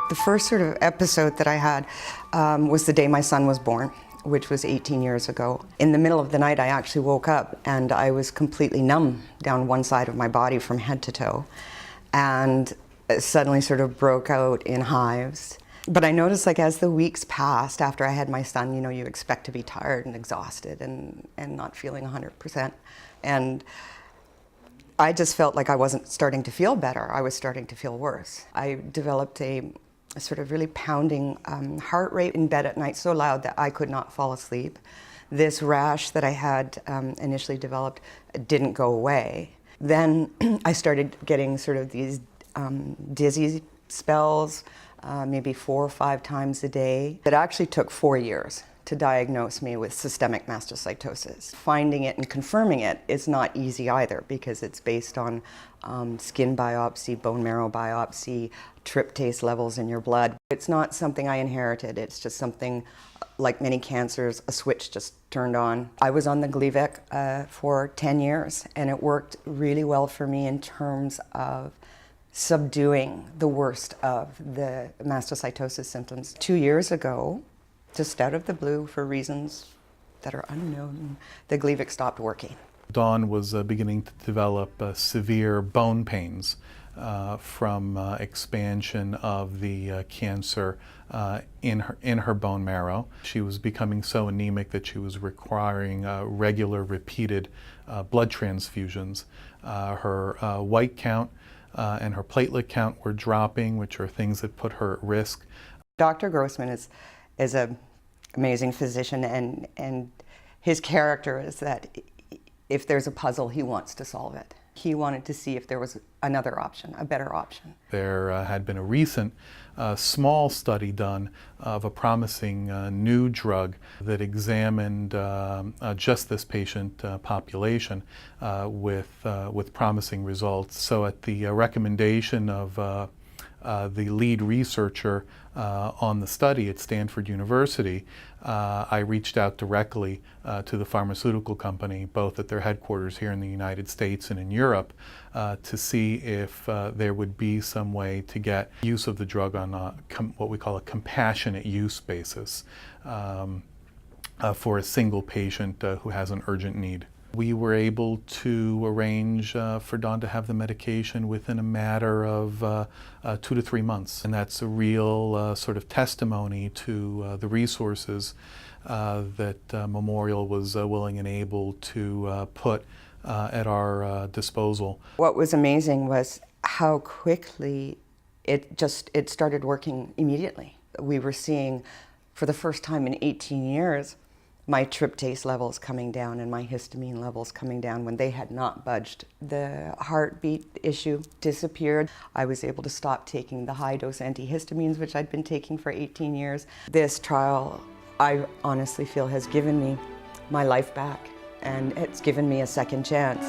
The first sort of episode that I had was the day my son was born, which was 18 years ago. In the middle of the night, I actually woke up and I was completely numb down one side of my body from head to toe, and it suddenly sort of broke out in hives. But I noticed, like, as the weeks passed after I had my son, you know, you expect to be tired and exhausted and not feeling 100%. And I just felt like I wasn't starting to feel better. I was starting to feel worse. I developed a sort of really pounding heart rate in bed at night, so loud that I could not fall asleep. This rash that I had initially developed didn't go away. Then I started getting sort of these dizzy spells, maybe 4 or 5 times a day. It actually took 4 years to diagnose me with systemic mastocytosis. Finding it and confirming it is not easy either, because it's based on skin biopsy, bone marrow biopsy, tryptase levels in your blood. It's not something I inherited. It's just something, like many cancers, a switch just turned on. I was on the Gleevec for 10 years, and it worked really well for me in terms of subduing the worst of the mastocytosis symptoms. 2 years ago, just out of the blue, for reasons that are unknown, the Gleevec stopped working. Dawn was beginning to develop severe bone pains from expansion of the cancer in her bone marrow. She was becoming so anemic that she was requiring regular, repeated blood transfusions. Her white count and her platelet count were dropping, which are things that put her at risk. Dr. Grossman is an amazing physician, and his character is that if there's a puzzle, he wants to solve it. He wanted to see if there was another option, a better option. There had been a recent small study done of a promising new drug that examined just this patient population with promising results. So at the recommendation of the lead researcher on the study at Stanford University, I reached out directly to the pharmaceutical company, both at their headquarters here in the United States and in Europe, to see if there would be some way to get use of the drug on what we call a compassionate use basis for a single patient who has an urgent need. We were able to arrange for Dawn to have the medication within a matter of 2 to 3 months. And that's a real sort of testimony to the resources that Memorial was willing and able to put at our disposal. What was amazing was how quickly it started working immediately. We were seeing, for the first time in 18 years, my tryptase levels coming down and my histamine levels coming down when they had not budged. The heartbeat issue disappeared. I was able to stop taking the high-dose antihistamines, which I'd been taking for 18 years. This trial, I honestly feel, has given me my life back, and it's given me a second chance.